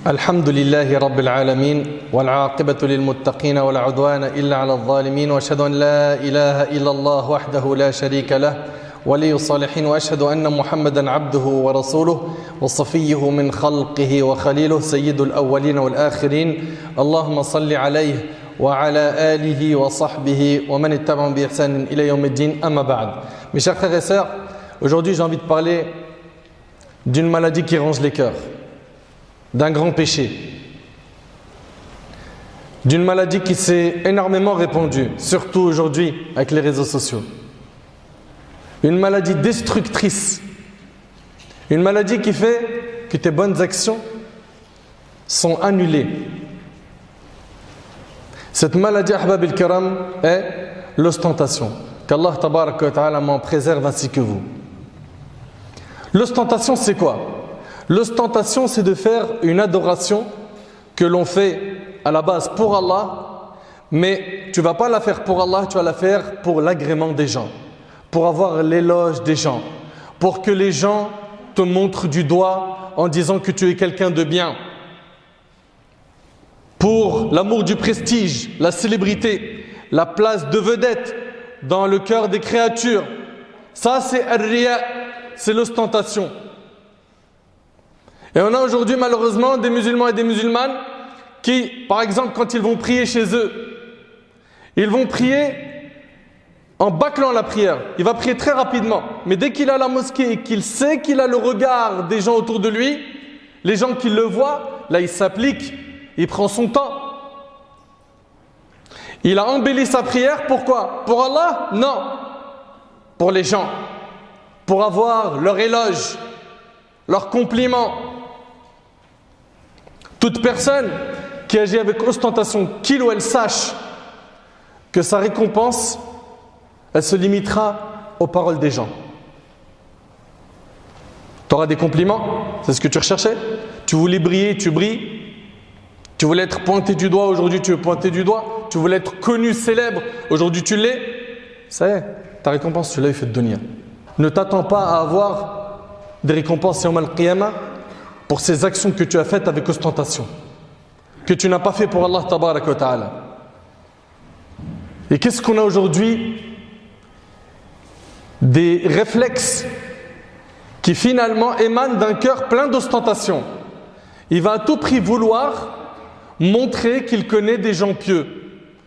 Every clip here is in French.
الحمد لله رب العالمين والعاقبة للمتقين ولا عدوان إلا على الظالمين وأشهد أن لا إله إلا الله وحده لا شريك له ولي الصالحين وأشهد أن محمدا عبده ورسوله وصفيه من خلقه وخليله سيد الأولين والآخرين اللهم صل عليه وعلى آله وصحبه ومن اتبعهم بإحسان إلى يوم الدين أما بعد. Mes chers frères et sœurs, aujourd'hui j'ai envie de parler d'une maladie qui ronge les cœurs, d'un grand péché, d'une maladie qui s'est énormément répandue, surtout aujourd'hui avec les réseaux sociaux. Une maladie destructrice, une maladie qui fait que tes bonnes actions sont annulées. Cette maladie, ahbab al-kiram, est l'ostentation. Qu'Allah tabaraka wa ta'ala m'en préserve ainsi que vous. L'ostentation, c'est quoi? L'ostentation, c'est de faire une adoration que l'on fait à la base pour Allah, mais tu ne vas pas la faire pour Allah, tu vas la faire pour l'agrément des gens, pour avoir l'éloge des gens, pour que les gens te montrent du doigt en disant que tu es quelqu'un de bien, pour l'amour du prestige, la célébrité, la place de vedette dans le cœur des créatures. Ça, c'est ar-riya, c'est l'ostentation. Et on a aujourd'hui malheureusement des musulmans et des musulmanes qui, par exemple, quand ils vont prier chez eux, ils vont prier en bâclant la prière. Il va prier très rapidement. Mais dès qu'il est à la mosquée et qu'il sait qu'il a le regard des gens autour de lui, les gens qui le voient, là il s'applique, il prend son temps. Il a embelli sa prière, pourquoi? Pour Allah? Non. Pour les gens. Pour avoir leur éloge, leur compliment. Toute personne qui agit avec ostentation, qu'il ou elle sache que sa récompense, elle se limitera aux paroles des gens. Tu auras des compliments, c'est ce que tu recherchais. Tu voulais briller, tu brilles. Tu voulais être pointé du doigt, aujourd'hui tu es pointé du doigt. Tu voulais être connu, célèbre, aujourd'hui tu l'es. Ça y est, ta récompense, tu l'as eu fait de dunya. Ne t'attends pas à avoir des récompenses yawm al-qiyamah pour ces actions que tu as faites avec ostentation, que tu n'as pas fait pour Allah tabaraka wa ta'ala. Et qu'est-ce qu'on a aujourd'hui? Des réflexes qui finalement émanent d'un cœur plein d'ostentation. Il va à tout prix vouloir montrer qu'il connaît des gens pieux,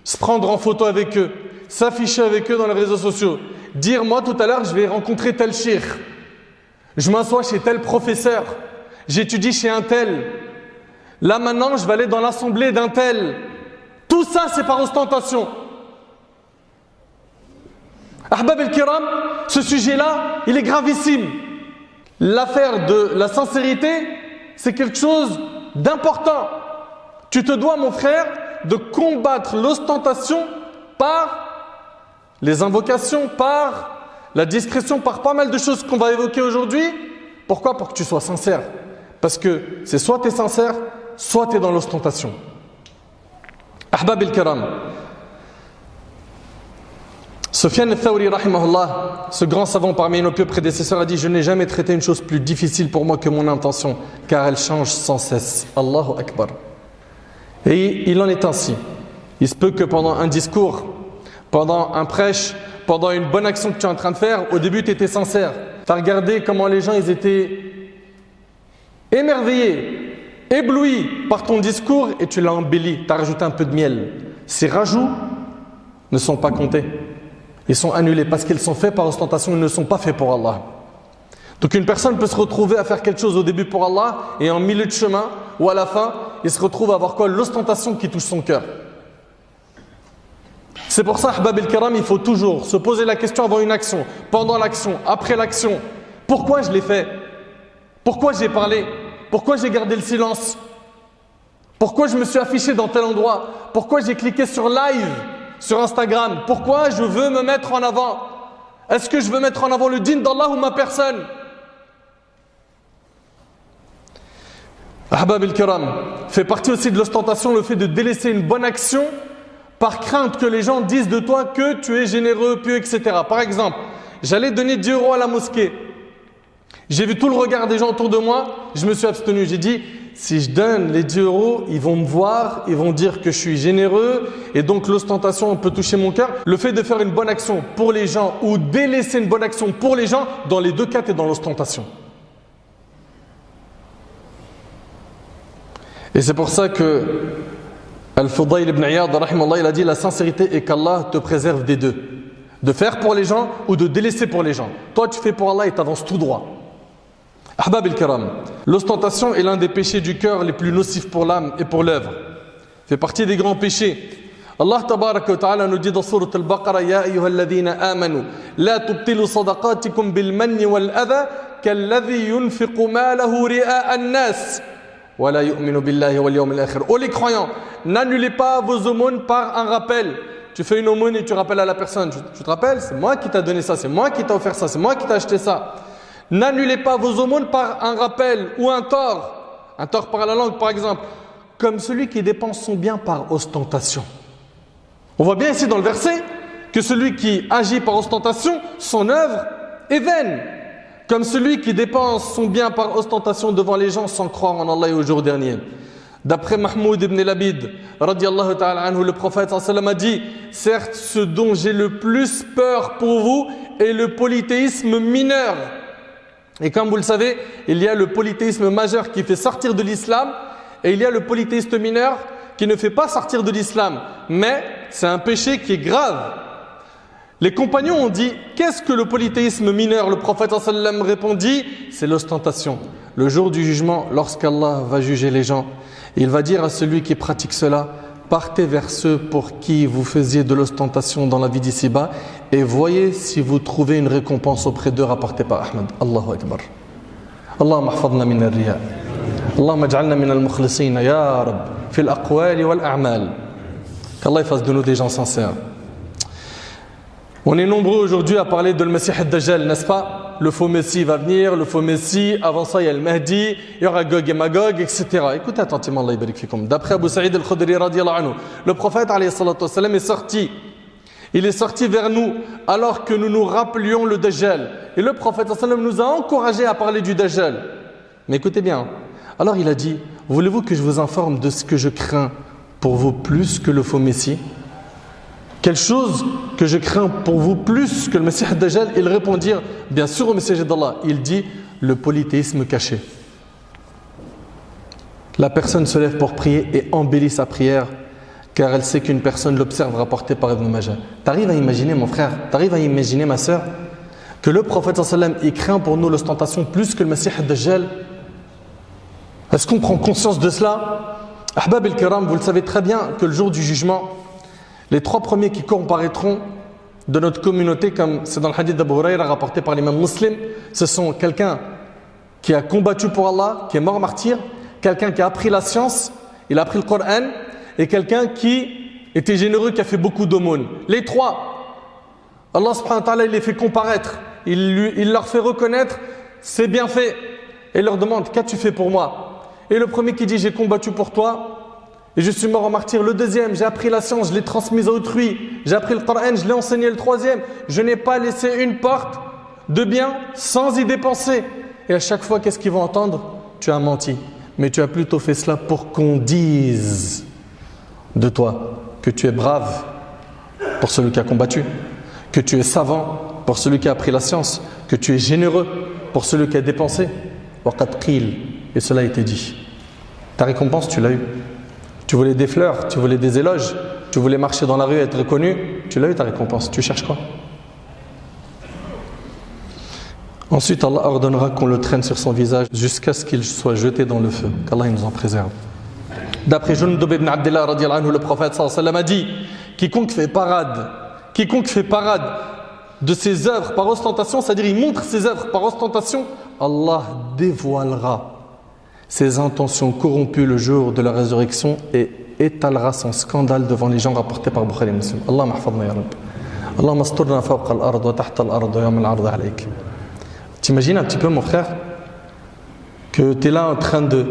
se prendre en photo avec eux, s'afficher avec eux dans les réseaux sociaux, dire moi tout à l'heure je vais rencontrer tel cheikh, je m'assois chez tel professeur, j'étudie chez un tel, là maintenant je vais aller dans l'assemblée d'un tel. Tout ça c'est par ostentation. Ahbab al-kiram, ce sujet-là il est gravissime. L'affaire de la sincérité c'est quelque chose d'important. Tu te dois, mon frère, de combattre l'ostentation par les invocations, par la discrétion, par pas mal de choses qu'on va évoquer aujourd'hui. Pourquoi? Pour que tu sois sincère. Parce que c'est soit tu es sincère, soit tu es dans l'ostentation. Ahbab al-kiram. Sufyan al-Thawri, rahimahullah, ce grand savant parmi nos pieux prédécesseurs, a dit: je n'ai jamais traité une chose plus difficile pour moi que mon intention, car elle change sans cesse. Allahu Akbar. Et il en est ainsi. Il se peut que pendant un discours, pendant un prêche, pendant une bonne action que tu es en train de faire, au début tu étais sincère. Tu as regardé comment les gens ils étaient émerveillés, éblouis par ton discours et tu l'as embelli, tu as rajouté un peu de miel. Ces rajouts ne sont pas comptés. Ils sont annulés parce qu'ils sont faits par ostentation, ils ne sont pas faits pour Allah. Donc une personne peut se retrouver à faire quelque chose au début pour Allah et en milieu de chemin ou à la fin, il se retrouve à avoir quoi? L'ostentation qui touche son cœur. C'est pour ça, ahbab al-kiram, il faut toujours se poser la question avant une action, pendant l'action, après l'action. Pourquoi je l'ai fait? Pourquoi j'ai parlé? Pourquoi j'ai gardé le silence? Pourquoi je me suis affiché dans tel endroit? Pourquoi j'ai cliqué sur live sur Instagram? Pourquoi je veux me mettre en avant? Est-ce que je veux mettre en avant le dîn d'Allah ou ma personne? Ahbab al-kiram, fait partie aussi de l'ostentation le fait de délaisser une bonne action par crainte que les gens disent de toi que tu es généreux, pieux, etc. Par exemple, j'allais donner 10 € à la mosquée. J'ai vu tout le regard des gens autour de moi, je me suis abstenu. J'ai dit, si je donne les 10 euros, ils vont me voir, ils vont dire que je suis généreux et donc l'ostentation peut toucher mon cœur. Le fait de faire une bonne action pour les gens ou délaisser une bonne action pour les gens, dans les deux cas, tu es dans l'ostentation. Et c'est pour ça que Al-Fudayl ibn Iyad, il a dit la sincérité est qu'Allah te préserve des deux. De faire pour les gens ou de délaisser pour les gens. Toi, tu fais pour Allah et tu avances tout droit. Ahbab al-Kiram, l'ostentation est l'un des péchés du cœur les plus nocifs pour l'âme et pour l'œuvre. Fait partie des grands péchés. Allah tabaraka wa ta'ala nous dit dans Sourate Al-Baqarah Ya ayyuhalladhina amanu la tubtilu sadaqatikum bil manni wal adha kalladhi yunfiqu malahu ri'a an-nas wa la yu'minu billahi wal yawmil akhir. Oh les croyants, n'annulez pas vos aumônes par un rappel. Tu fais une aumône et tu rappelles à la personne, tu te rappelles, c'est moi qui t'a donné ça, c'est moi qui t'a offert ça, c'est moi qui t'a acheté ça. N'annulez pas vos aumônes par un rappel ou un tort par la langue par exemple, comme celui qui dépense son bien par ostentation. On voit bien ici dans le verset que celui qui agit par ostentation, son œuvre est vaine. Comme celui qui dépense son bien par ostentation devant les gens sans croire en Allah et au jour dernier. D'après Mahmoud ibn Labid, radiallahu ta'ala anhu, le prophète sallam a dit certes, ce dont j'ai le plus peur pour vous est le polythéisme mineur. Et comme vous le savez, il y a le polythéisme majeur qui fait sortir de l'islam et il y a le polythéisme mineur qui ne fait pas sortir de l'islam. Mais c'est un péché qui est grave. Les compagnons ont dit qu'est-ce que le polythéisme mineur? Le prophète sallam répondit c'est l'ostentation. Le jour du jugement, lorsqu'Allah va juger les gens, il va dire à celui qui pratique cela partez vers ceux pour qui vous faisiez de l'ostentation dans la vie d'ici-bas et voyez si vous trouvez une récompense auprès d'eux rapportée par Ahmed. Allahu Akbar. Allahumma ahfadna min al-riya. Allahumma ij'alna min al-mukhlisin ya Rabb fi al-aqwali wal-a'mal. Qu'Allah fasse de nous des gens sincères. On est nombreux aujourd'hui à parler de le Messie ad-Dajjal, n'est-ce pas? Le faux Messie va venir, le faux Messie, avant ça il y a le Mahdi, il y aura Gog et Magog, etc. Écoutez attentivement, Allah yabarik fikum. D'après Abu Sa'id al-Khudri radiyallahu anhu, le prophète alayhi salatu wassalam est sorti. Il est sorti vers nous alors que nous nous rappelions le Dajjal. Et le prophète sallallahu alayhi wa sallam nous a encouragés à parler du Dajjal. Mais écoutez bien, alors il a dit, voulez-vous que je vous informe de ce que je crains pour vous plus que le faux Messie? Quelle chose que je crains pour vous plus que le Messie ad-Dajjal? Ils répondirent, bien sûr au messager d'Allah. Il dit, le polythéisme caché. La personne se lève pour prier et embellit sa prière car elle sait qu'une personne l'observe, rapporté par Ibn Majah. T'arrives à imaginer mon frère, t'arrives à imaginer ma soeur, que le prophète sallam il craint pour nous l'ostentation plus que le Messie ad-Dajjal? Est-ce qu'on prend conscience de cela? Ahbab al-Kiram, vous le savez très bien que le jour du jugement, les trois premiers qui comparaîtront de notre communauté, comme c'est dans le hadith d'Abu Hurayra rapporté par l'imam Muslim, ce sont quelqu'un qui a combattu pour Allah, qui est mort martyr, quelqu'un qui a appris la science, il a appris le Coran, et quelqu'un qui était généreux, qui a fait beaucoup d'aumônes. Les trois, Allah subhanahu wa ta'ala, il les fait comparaître, il leur fait reconnaître ses bienfaits, et il leur demande, qu'as-tu fait pour moi? Et le premier qui dit, j'ai combattu pour toi, et je suis mort en martyr. Le deuxième, j'ai appris la science, je l'ai transmise à autrui. J'ai appris le Coran, je l'ai enseigné. Le troisième, je n'ai pas laissé une porte de bien sans y dépenser. Et à chaque fois, qu'est-ce qu'ils vont entendre? Tu as menti. Mais tu as plutôt fait cela pour qu'on dise de toi que tu es brave pour celui qui a combattu, que tu es savant pour celui qui a appris la science, que tu es généreux pour celui qui a dépensé. Waqad qil. Et cela a été dit. Ta récompense, tu l'as eue. Tu voulais des fleurs, tu voulais des éloges, tu voulais marcher dans la rue et être reconnu, tu l'as eu ta récompense, tu cherches quoi? Ensuite, Allah ordonnera qu'on le traîne sur son visage jusqu'à ce qu'il soit jeté dans le feu, qu'Allah nous en préserve. D'après Jundub ibn Abdullah radiyallahu anhu, le prophète sallallahu alayhi wa sallam a dit quiconque fait parade de ses œuvres par ostentation, c'est-à-dire il montre ses œuvres par ostentation, Allah dévoilera ses intentions corrompues le jour de la résurrection et étalera son scandale devant les gens, rapportés par Bukhari et Muslim. Allahumma ahfadna ya Rabb. Allahumma asturna fawqa al-ard wa tahta al-ard wa yawm al-ard alayk. T'imagines un petit peu mon frère que tu es là en train de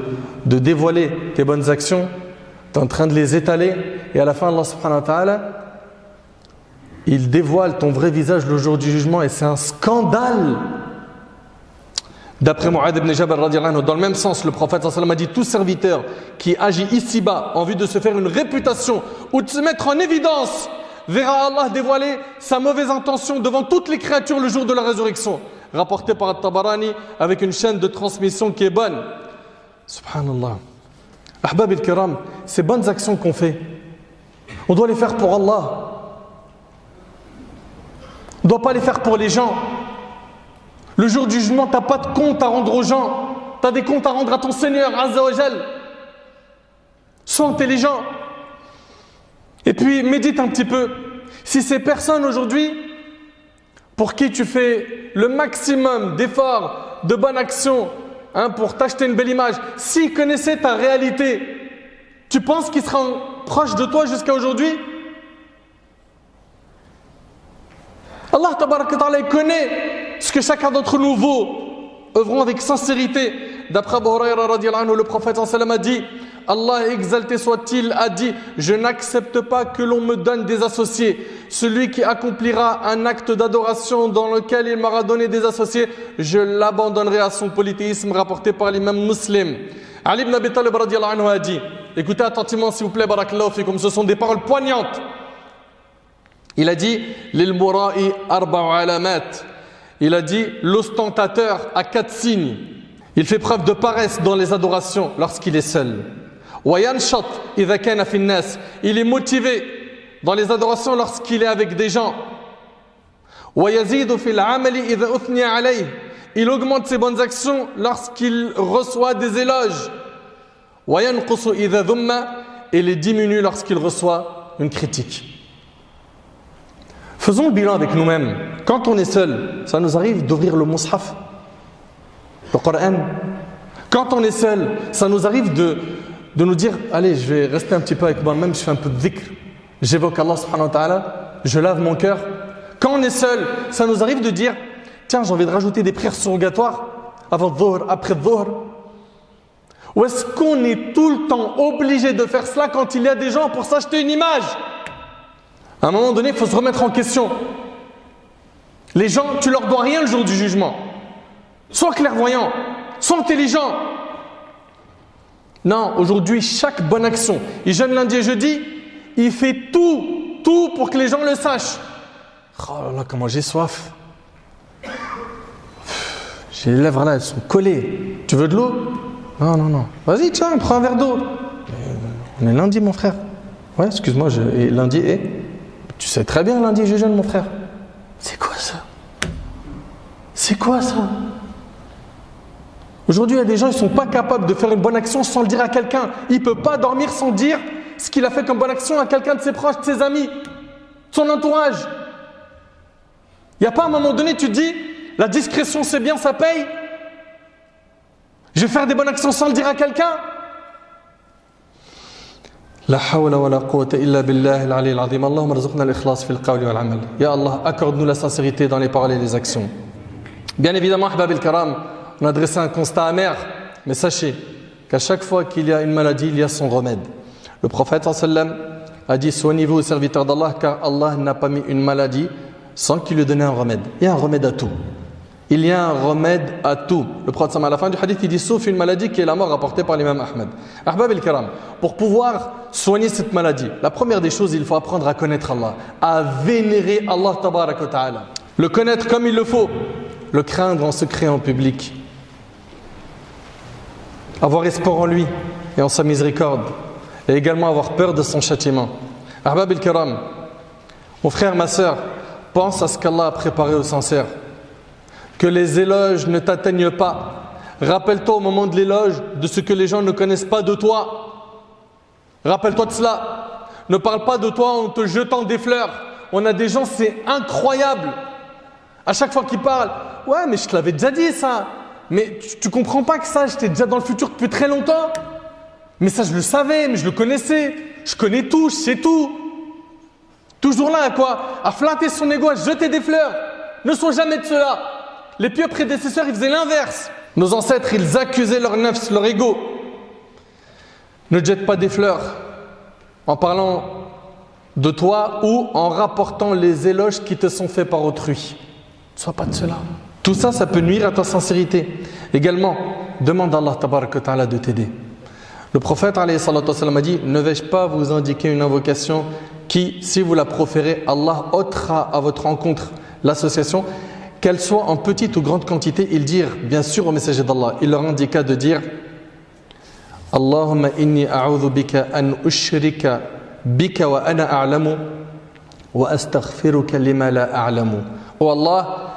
dévoiler tes bonnes actions, tu es en train de les étaler et à la fin Allah subhanahu wa ta'ala il dévoile ton vrai visage le jour du jugement et c'est un scandale. D'après Mu'adh ibn Jabal radiallahu anhu, dans le même sens, le prophète sallallahu alayhi wa sallam a dit tout serviteur qui agit ici-bas en vue de se faire une réputation ou de se mettre en évidence verra Allah dévoiler sa mauvaise intention devant toutes les créatures le jour de la résurrection. Rapporté par At-Tabarani avec une chaîne de transmission qui est bonne. Subhanallah. Ahbab al-Kiram, ces bonnes actions qu'on fait, on doit les faire pour Allah. On ne doit pas les faire pour les gens. Le jour du jugement, tu n'as pas de compte à rendre aux gens. Tu as des comptes à rendre à ton Seigneur, Azza wa Jal. Sois intelligent. Et puis, médite un petit peu. Si ces personnes aujourd'hui, pour qui tu fais le maximum d'efforts, de bonnes actions, pour t'acheter une belle image, s'ils connaissaient ta réalité, tu penses qu'ils seront proches de toi jusqu'à aujourd'hui? Allah tabaraka ta'ala, il connaît ce que chacun d'entre nous vaut. Œuvrons avec sincérité. D'après Abu Hurayra radiallahu anhu, le prophète sallallahu alayhi wa sallam a dit, Allah exalté soit-il a dit, je n'accepte pas que l'on me donne des associés. Celui qui accomplira un acte d'adoration dans lequel il m'aura donné des associés, je l'abandonnerai à son polythéisme, rapporté par l'imam Muslim. Ali ibn Abi Talib radiallahu anhu a dit, écoutez attentivement s'il vous plaît, barakallahu fikum, ce sont des paroles poignantes. Il a dit, lil mura'i arba'u alamat. Il a dit, l'ostentateur a 4 signes. Il fait preuve de paresse dans les adorations lorsqu'il est seul. وَيَنْشَطْ إِذَا كَانَ فِي النَّاسِ. Il est motivé dans les adorations lorsqu'il est avec des gens. وَيَزِيدُ فِي الْعَمَلِ إِذَا أُثْنِيَ عَلَيْهِ. Il augmente ses bonnes actions lorsqu'il reçoit des éloges. وَيَنْقُصُ إِذَا ذُمَّ. Et les diminue lorsqu'il reçoit une critique. Faisons le bilan avec nous-mêmes. Quand on est seul, ça nous arrive d'ouvrir le mushaf, le Coran. Quand on est seul, ça nous arrive de nous dire, allez, je vais rester un petit peu avec moi-même, je fais un peu de dhikr, j'évoque Allah subhanahu wa ta'ala, je lave mon cœur. Quand on est seul, ça nous arrive de dire, tiens, j'ai envie de rajouter des prières surrogatoires avant dhuhr, après dhuhr. Ou est-ce qu'on est tout le temps obligé de faire cela quand il y a des gens pour s'acheter une image? À un moment donné, il faut se remettre en question. Les gens, tu leur dois rien le jour du jugement. Sois clairvoyant, sois intelligent. Non, aujourd'hui, chaque bonne action, il jeûne lundi et jeudi, il fait tout pour que les gens le sachent. Oh là là, comment j'ai soif. J'ai les lèvres là, elles sont collées. Tu veux de l'eau? Non, non, non. Vas-y, tiens, prends un verre d'eau. On est lundi, mon frère. Ouais, excuse-moi, et lundi est... Tu sais très bien, lundi, je jeûne, mon frère. C'est quoi ça? C'est quoi ça? Aujourd'hui, il y a des gens, ils ne sont pas capables de faire une bonne action sans le dire à quelqu'un. Il ne peut pas dormir sans dire ce qu'il a fait comme bonne action à quelqu'un de ses proches, de ses amis, de son entourage. Il n'y a pas un moment donné, tu te dis, la discrétion c'est bien, ça paye. Je vais faire des bonnes actions sans le dire à quelqu'un. La hawla wa la quwwata illa billahi al-ali al-azim. Allahumma rzuqna al-ikhlas fi al-qawli wal-amal. Ya Allah, accorde-nous la sincérité dans les paroles et les actions. Bien évidemment, ahbab al-kiram, on a dressé un constat amer, mais sachez qu'à chaque fois qu'il y a une maladie, il y a son remède. Le prophète sallam a dit, soignez-vous, serviteurs d'Allah, car Allah n'a pas mis une maladie sans qu'il lui donne un remède. Il y a un remède à tout. Il y a un remède à tout. Le prophète, à la fin du hadith, il dit, sauf une maladie qui est la mort rapportée par l'imam Ahmed. Ahbab al-kiram, pour pouvoir soigner cette maladie, la première des choses, il faut apprendre à connaître Allah, à vénérer Allah tabaraka wa ta'ala. Le connaître comme il le faut, le craindre en secret, en public. Avoir espoir en lui et en sa miséricorde. Et également avoir peur de son châtiment. Ahbab al-kiram, mon frère, ma soeur, pense à ce qu'Allah a préparé aux sincères. Que les éloges ne t'atteignent pas. Rappelle-toi au moment de l'éloge de ce que les gens ne connaissent pas de toi. Rappelle-toi de cela. Ne parle pas de toi en te jetant des fleurs. On a des gens, c'est incroyable. À chaque fois qu'ils parlent, ouais, mais je te l'avais déjà dit ça. Mais tu comprends pas que ça, j'étais déjà dans le futur depuis très longtemps. Mais ça, je le savais, mais je le connaissais. Je connais tout, je sais tout. Toujours là à quoi? À flatter son ego, à jeter des fleurs. Ne sois jamais de cela. Les pieux prédécesseurs, ils faisaient l'inverse. Nos ancêtres, ils accusaient leur nefs, leur ego. Ne jette pas des fleurs en parlant de toi ou en rapportant les éloges qui te sont faits par autrui. Ne sois pas de cela. Tout ça, ça peut nuire à ta sincérité. Également, demande à Allah tabaraka wa ta'ala de t'aider. Le prophète alayhi salatu wa sallam a dit: ne vais-je pas vous indiquer une invocation qui, si vous la proférez, Allah ôtera à votre rencontre l'association, qu'elle soit en petite ou grande quantité. Ils dirent, bien sûr, au messager d'Allah, il leur indiqua de dire: Allahumma inni a'udhu bika an ushrika bika wa ana a'lamu wa astaghfiruka lima la a'lamu. Oh Allah,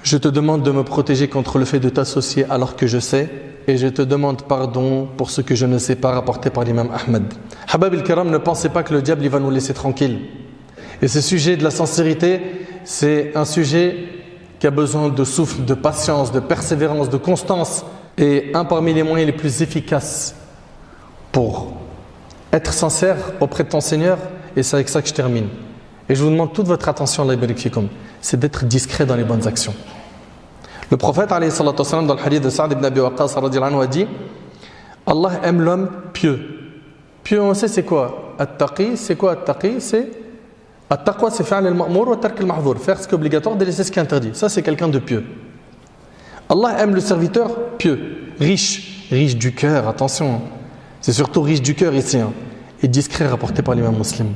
je te demande de me protéger contre le fait de t'associer alors que je sais, et je te demande pardon pour ce que je ne sais pas, rapporté par l'imam Ahmed. Habab al-Kiram, ne pensez pas que le diable il va nous laisser tranquilles. Et ce sujet de la sincérité, c'est un sujet qui a besoin de souffle, de patience, de persévérance, de constance, et un parmi les moyens les plus efficaces pour être sincère auprès de ton Seigneur, et c'est avec ça que je termine. Et je vous demande toute votre attention, Allah yabarik fikum, c'est d'être discret dans les bonnes actions. Le prophète alayhi salatu wa sallam, dans le hadith de Sa'd ibn Abi Waqqas radiyallahu anhu, a dit: Allah aime l'homme pieux. Pieux, on sait c'est quoi? At-taqi, c'est quoi at-taqi? C'est at-taqwa, c'est fi'l al-ma'mur wa tark al-mahdhur, faire ce qui est obligatoire, délaisser ce qui est interdit. Ça, c'est quelqu'un de pieux. Allah aime le serviteur pieux, riche du cœur, attention. C'est surtout riche du cœur ici, et discret, rapporté par l'imam Muslim.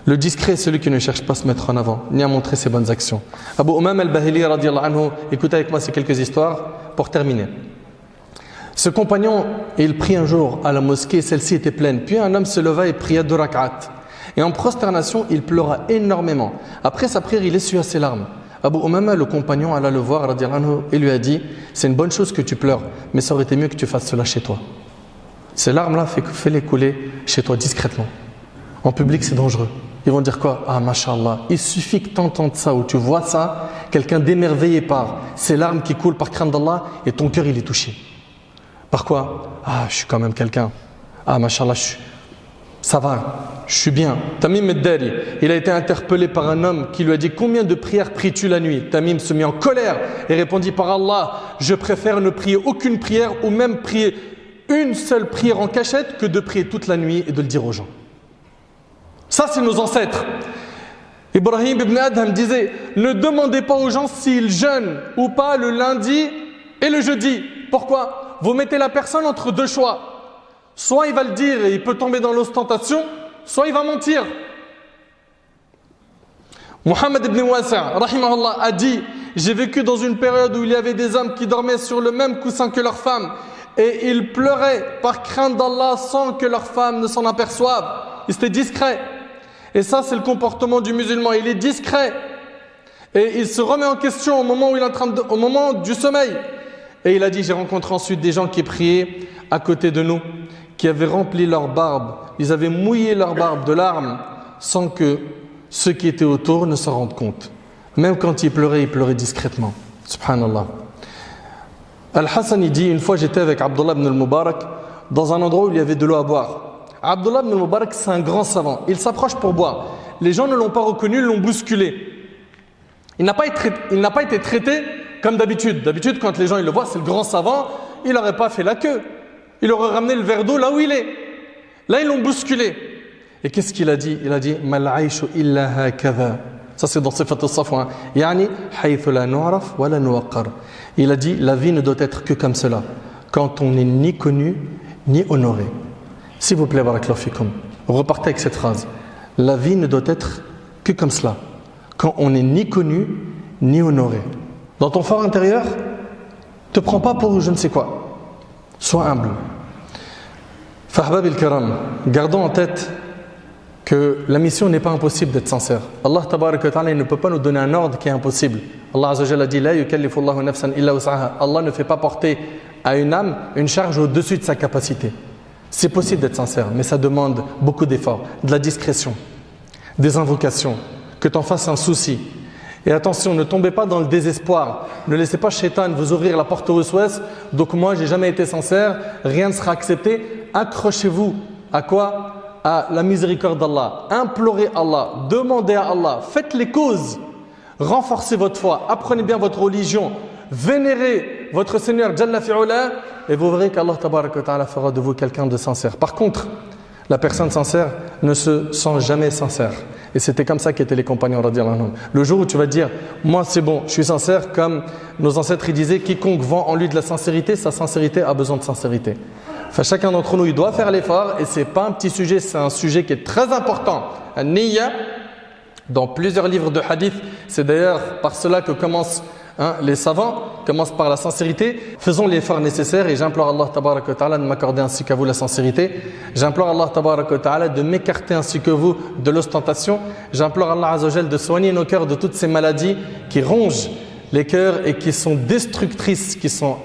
Le discret, c'est celui qui ne cherche pas à se mettre en avant, ni à montrer ses bonnes actions. Abu Umam al-Bahili, radiyallahu anhu, écoutez avec moi ces quelques histoires pour terminer. Ce compagnon, il prit un jour à la mosquée, celle-ci était pleine. Puis un homme se leva et pria 2 rak'at. Et en prosternation, il pleura énormément. Après sa prière, il essuya ses larmes. Abu Umama, le compagnon, alla le voir, radiyallahu anhu, et lui a dit: c'est une bonne chose que tu pleures, mais ça aurait été mieux que tu fasses cela chez toi. Ces larmes-là, fais-les couler chez toi discrètement. En public, c'est dangereux. Ils vont dire quoi? Ah, mashallah, il suffit que tu entendes ça ou tu vois ça, quelqu'un d'émerveillé par ces larmes qui coulent par crainte d'Allah, et ton cœur il est touché. Par quoi? Ah, je suis quand même quelqu'un. Ah, mashallah, ça va, je suis bien. Tamim ad-Dari, il a été interpellé par un homme qui lui a dit: combien de prières pries-tu la nuit? Tamim se mit en colère et répondit: par Allah, je préfère ne prier aucune prière ou même prier une seule prière en cachette que de prier toute la nuit et de le dire aux gens. Ça, c'est nos ancêtres. Ibrahim ibn Adham disait: ne demandez pas aux gens s'ils jeûnent ou pas le lundi et le jeudi. Pourquoi? Vous mettez la personne entre 2 choix. Soit il va le dire et il peut tomber dans l'ostentation, soit il va mentir. Muhammad ibn Wasi' rahimahullah a dit: j'ai vécu dans une période où il y avait des hommes qui dormaient sur le même coussin que leurs femmes et ils pleuraient par crainte d'Allah sans que leurs femmes ne s'en aperçoivent. Ils étaient discrets. Et ça, c'est le comportement du musulman. Il est discret. Et il se remet en question au moment où il est au moment du sommeil. Et il a dit: j'ai rencontré ensuite des gens qui priaient à côté de nous, qui avaient rempli leur barbe. Ils avaient mouillé leur barbe de larmes sans que ceux qui étaient autour ne s'en rendent compte. Même quand ils pleuraient discrètement. Subhanallah. Al-Hassan, il dit: une fois j'étais avec Abdullah ibn al-Mubarak dans un endroit où il y avait de l'eau à boire. Abdullah ibn al-Mubarak, c'est un grand savant. Il s'approche pour boire. Les gens ne l'ont pas reconnu, ils l'ont bousculé. Il n'a pas été traité comme d'habitude. D'habitude, quand les gens ils le voient, c'est le grand savant, il n'aurait pas fait la queue. Il aurait ramené le verre d'eau là où il est. Là, ils l'ont bousculé. Et qu'est-ce qu'il a dit? Il a dit: Mal aïshu illa hakadha. Ça, c'est dans Sifat al-Safwa. Yani, haythu la nu'raf wa la nuwaqqar. Il a dit: la vie ne doit être que comme cela, quand on n'est ni connu ni honoré. S'il vous plaît, barakallahu fikum, repartez avec cette phrase. La vie ne doit être que comme cela, quand on n'est ni connu ni honoré. Dans ton fort intérieur, ne te prends pas pour je ne sais quoi. Sois humble. Fahbab al-Kiram, gardons en tête que la mission n'est pas impossible d'être sincère. Allah tabarak wa ta'ala ne peut pas nous donner un ordre qui est impossible. Allah azza wa jalla dit: La yukallifu Allahu nafsan illa wus'aha. Allah ne fait pas porter à une âme une charge au-dessus de sa capacité. C'est possible d'être sincère, mais ça demande beaucoup d'efforts, de la discrétion, des invocations, que tu en fasses un souci. Et attention, ne tombez pas dans le désespoir. Ne laissez pas Shaitan vous ouvrir la porte au waswas. Donc moi, j'ai jamais été sincère, rien ne sera accepté. Accrochez-vous à quoi? À la miséricorde d'Allah. Implorez Allah, demandez à Allah, faites les causes. Renforcez votre foi, apprenez bien votre religion, vénérez votre Seigneur Jalla fi'ula, et vous verrez qu'Allah tabaraka wa ta'ala fera de vous quelqu'un de sincère. Par contre, La personne sincère ne se sent jamais sincère. Et c'était comme ça qu'étaient les compagnons radiyallahu anhum. Le jour où tu vas dire, moi c'est bon, je suis sincère, comme nos ancêtres ils disaient, quiconque vend en lui de la sincérité, sa sincérité a besoin de sincérité. Enfin, chacun d'entre nous, il doit faire l'effort, et c'est pas un petit sujet, c'est un sujet qui est très important. An-niyya, dans plusieurs livres de hadith, c'est d'ailleurs par cela que commencent les savants, commencent par la sincérité. Faisons l'effort nécessaire et j'implore Allah tabaraka wa ta'ala de m'accorder ainsi qu'à vous la sincérité. J'implore Allah tabaraka wa ta'ala de m'écarter ainsi que vous de l'ostentation. J'implore Allah azza wa jal de soigner nos cœurs de toutes ces maladies qui rongent les cœurs et qui sont destructrices, qui sont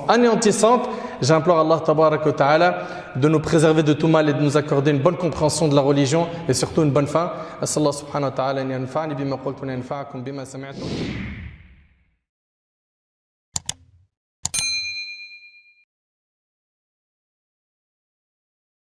anéantissantes. J'implore Allah tabaraka wa ta'ala de nous préserver de tout mal et de nous accorder une bonne compréhension de la religion et surtout une bonne fin. As'Allah subhanahu wa ta'ala an yanfa'ani bima qultu wa yanfa'akum bima sami'tum.